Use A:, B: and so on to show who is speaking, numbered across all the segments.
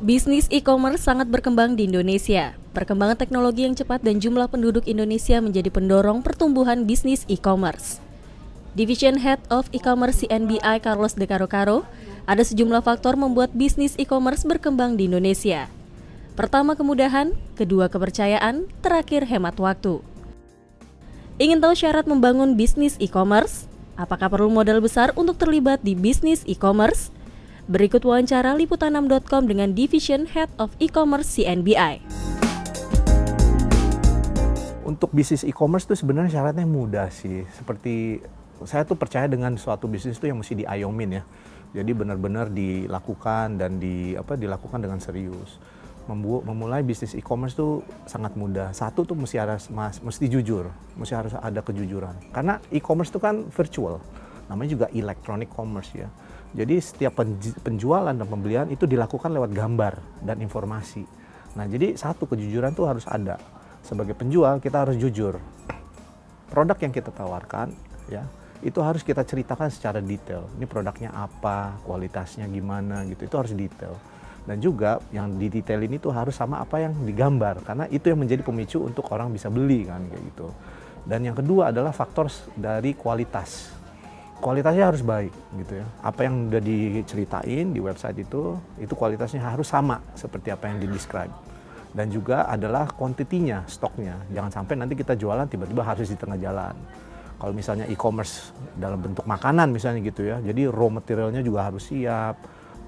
A: Bisnis e-commerce sangat berkembang di Indonesia. Perkembangan teknologi yang cepat dan jumlah penduduk Indonesia menjadi pendorong pertumbuhan bisnis e-commerce. Division Head of E-commerce CNBI Carlos De Caro, ada sejumlah faktor membuat bisnis e-commerce berkembang di Indonesia. Pertama, kemudahan, kedua, kepercayaan, terakhir, hemat waktu. Ingin tahu syarat membangun bisnis e-commerce? Apakah perlu modal besar untuk terlibat di bisnis e-commerce? Berikut wawancara Liputan6.com dengan Division Head of E-commerce CNBI.
B: Untuk bisnis e-commerce itu sebenarnya syaratnya mudah sih. Seperti saya tuh percaya dengan suatu bisnis itu yang mesti diayomin ya. Jadi benar-benar dilakukan dan dilakukan dengan serius. Memulai bisnis e-commerce tuh sangat mudah. Satu tuh mesti jujur, mesti harus ada kejujuran. Karena e-commerce itu kan virtual, namanya juga electronic commerce ya. Jadi setiap penjualan dan pembelian itu dilakukan lewat gambar dan informasi. Nah, jadi satu kejujuran tuh harus ada. Sebagai penjual kita harus jujur. Produk yang kita tawarkan ya, itu harus kita ceritakan secara detail. Ini produknya apa, kualitasnya gimana gitu. Itu harus detail. Dan juga yang di detail ini tuh harus sama apa yang digambar, karena itu yang menjadi pemicu untuk orang bisa beli kan kayak gitu. Dan yang kedua adalah faktor dari kualitas. Kualitasnya harus baik gitu ya. Apa yang udah diceritain di website itu kualitasnya harus sama seperti apa yang di-describe. Dan juga adalah kuantitinya, stoknya. Jangan sampai nanti kita jualan tiba-tiba harus di tengah jalan. Kalau misalnya e-commerce dalam bentuk makanan misalnya gitu ya. Jadi raw materialnya juga harus siap,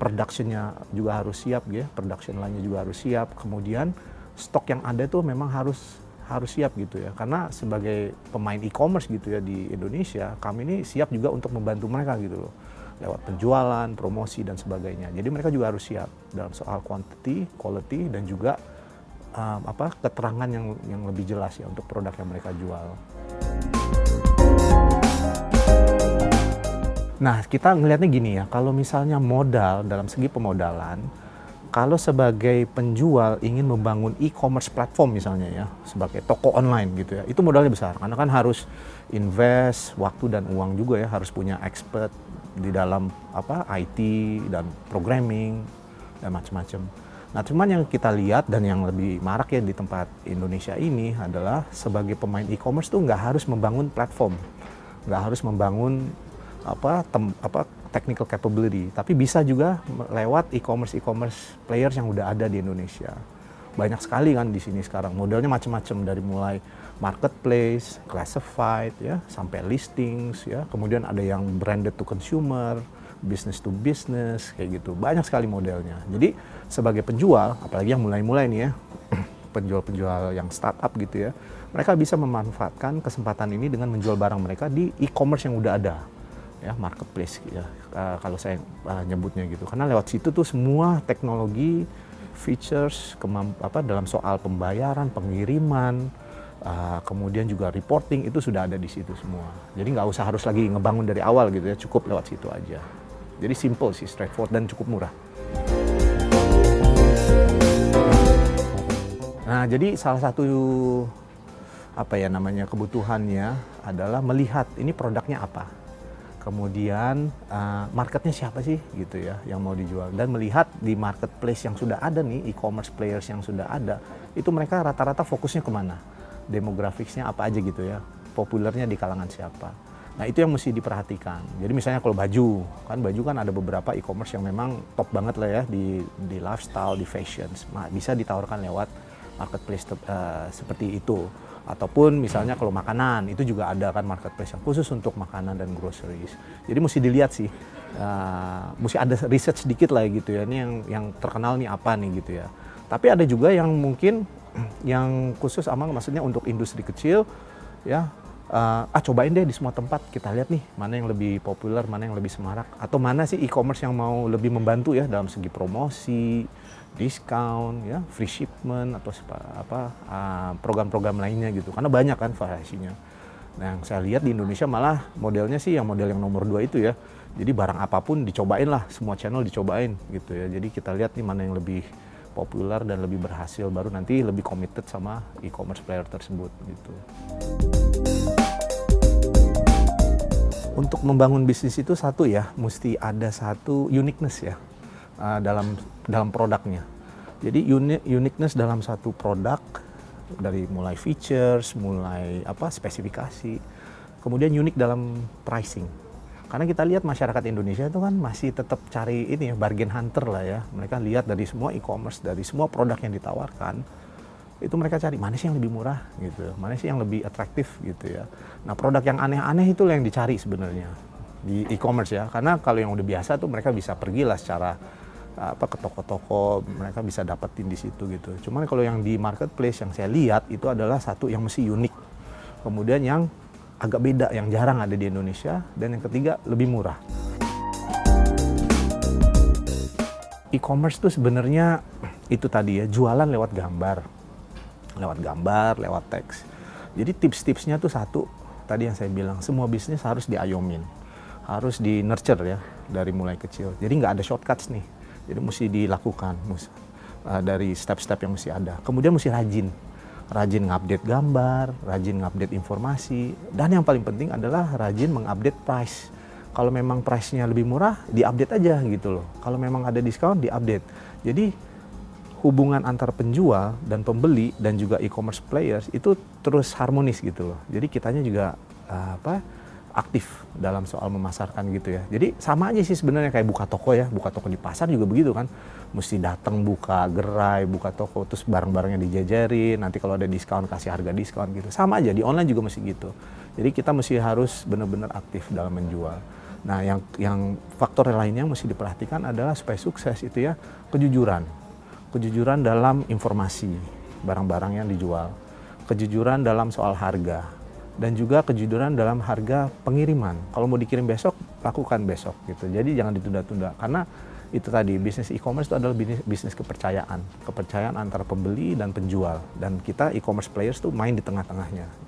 B: production-nya juga harus siap ya, production line-nya juga harus siap. Kemudian stok yang ada tuh memang harus siap gitu ya, karena sebagai pemain e-commerce gitu ya di Indonesia, kami ini siap juga untuk membantu mereka gitu loh, lewat penjualan, promosi dan sebagainya. Jadi mereka juga harus siap dalam soal quantity, quality dan juga keterangan yang lebih jelas ya untuk produk yang mereka jual. Nah, kita ngelihatnya gini ya, kalau misalnya modal dalam segi pemodalan, kalau sebagai penjual ingin membangun e-commerce platform misalnya ya, sebagai toko online gitu ya, itu modalnya besar. Karena kan harus invest waktu dan uang juga ya, harus punya expert di dalam IT dan programming dan macam-macam. Nah, cuman yang kita lihat dan yang lebih marak ya di tempat Indonesia ini adalah sebagai pemain e-commerce tuh nggak harus membangun platform, nggak harus membangun technical capability, tapi bisa juga lewat e-commerce players yang udah ada di Indonesia. Banyak sekali kan di sini sekarang, modelnya macam-macam, dari mulai marketplace, classified ya, sampai listings ya, kemudian ada yang branded to consumer, business to business kayak gitu. Banyak sekali modelnya. Jadi sebagai penjual, apalagi yang mulai-mulai nih ya, penjual-penjual yang startup gitu ya, mereka bisa memanfaatkan kesempatan ini dengan menjual barang mereka di e-commerce yang udah ada. Ya, marketplace ya, kalau saya nyebutnya gitu, karena lewat situ tuh semua teknologi, features, dalam soal pembayaran, pengiriman, kemudian juga reporting itu sudah ada di situ semua. Jadi nggak usah harus lagi ngebangun dari awal gitu ya, cukup lewat situ aja. Jadi simple sih, straightforward dan cukup murah. Nah, jadi salah satu kebutuhannya adalah melihat ini produknya apa. Kemudian marketnya siapa sih gitu ya yang mau dijual, dan melihat di marketplace yang sudah ada nih, e-commerce players yang sudah ada, itu mereka rata-rata fokusnya kemana, demografisnya apa aja gitu ya, populernya di kalangan siapa. Nah, itu yang mesti diperhatikan. Jadi misalnya kalau baju kan ada beberapa e-commerce yang memang top banget lah ya di lifestyle, di fashion, bisa ditawarkan lewat marketplace seperti itu. Ataupun misalnya kalau makanan, itu juga ada kan marketplace yang khusus untuk makanan dan groceries. Jadi mesti dilihat sih, mesti ada research sedikit lah gitu ya, ini yang terkenal nih apa nih gitu ya. Tapi ada juga yang mungkin yang khusus maksudnya untuk industri kecil ya, cobain deh di semua tempat, kita lihat nih mana yang lebih populer, mana yang lebih semarak, atau mana sih e-commerce yang mau lebih membantu ya dalam segi promosi, diskon ya, free shipment atau program-program lainnya gitu, karena banyak kan variasinya. Nah, yang saya lihat di Indonesia malah modelnya sih yang model yang nomor 2 itu ya, jadi barang apapun dicobain lah, semua channel dicobain gitu ya. Jadi kita lihat nih mana yang lebih populer dan lebih berhasil, baru nanti lebih committed sama e-commerce player tersebut gitu. Untuk membangun bisnis itu satu ya, mesti ada satu uniqueness ya dalam produknya. Jadi uniqueness dalam satu produk dari mulai features, mulai spesifikasi, kemudian unik dalam pricing. Karena kita lihat masyarakat Indonesia itu kan masih tetap cari ini ya, bargain hunter lah ya. Mereka lihat dari semua e-commerce, dari semua produk yang ditawarkan, itu mereka cari mana sih yang lebih murah gitu, mana sih yang lebih atraktif gitu ya. Nah produk yang aneh-aneh itu yang dicari sebenarnya di e-commerce ya. Karena kalau yang udah biasa tuh mereka bisa pergilah secara ke toko-toko, mereka bisa dapetin di situ gitu. Cuman kalau yang di marketplace yang saya lihat itu adalah satu yang mesti unik. Kemudian yang agak beda, yang jarang ada di Indonesia, dan yang ketiga lebih murah. E-commerce tuh sebenarnya itu tadi ya, jualan lewat gambar, lewat teks. Jadi tips-tipsnya tuh satu, tadi yang saya bilang, semua bisnis harus diayomin, harus di nurture ya, dari mulai kecil. Jadi nggak ada shortcuts nih, jadi mesti dilakukan, dari step-step yang mesti ada. Kemudian mesti rajin ngupdate gambar, rajin ngupdate informasi, dan yang paling penting adalah rajin mengupdate price. Kalau memang price-nya lebih murah, diupdate aja gitu loh. Kalau memang ada diskon, diupdate. Jadi hubungan antar penjual dan pembeli dan juga e-commerce players itu terus harmonis gitu loh. Jadi kitanya juga aktif dalam soal memasarkan gitu ya. Jadi sama aja sih sebenarnya kayak buka toko ya, buka toko di pasar juga begitu kan. Mesti datang buka gerai, buka toko, terus barang-barangnya dijajarin, nanti kalau ada diskon kasih harga diskon gitu. Sama aja di online juga mesti gitu. Jadi kita mesti harus benar-benar aktif dalam menjual. Nah, yang faktor lainnya yang mesti diperhatikan adalah supaya sukses itu ya kejujuran. Kejujuran dalam informasi barang-barang yang dijual. Kejujuran dalam soal harga. Dan juga kejujuran dalam harga pengiriman. Kalau mau dikirim besok, lakukan besok gitu. Jadi jangan ditunda-tunda. Karena itu tadi, bisnis e-commerce itu adalah bisnis kepercayaan. Kepercayaan antara pembeli dan penjual. Dan kita e-commerce players tuh main di tengah-tengahnya.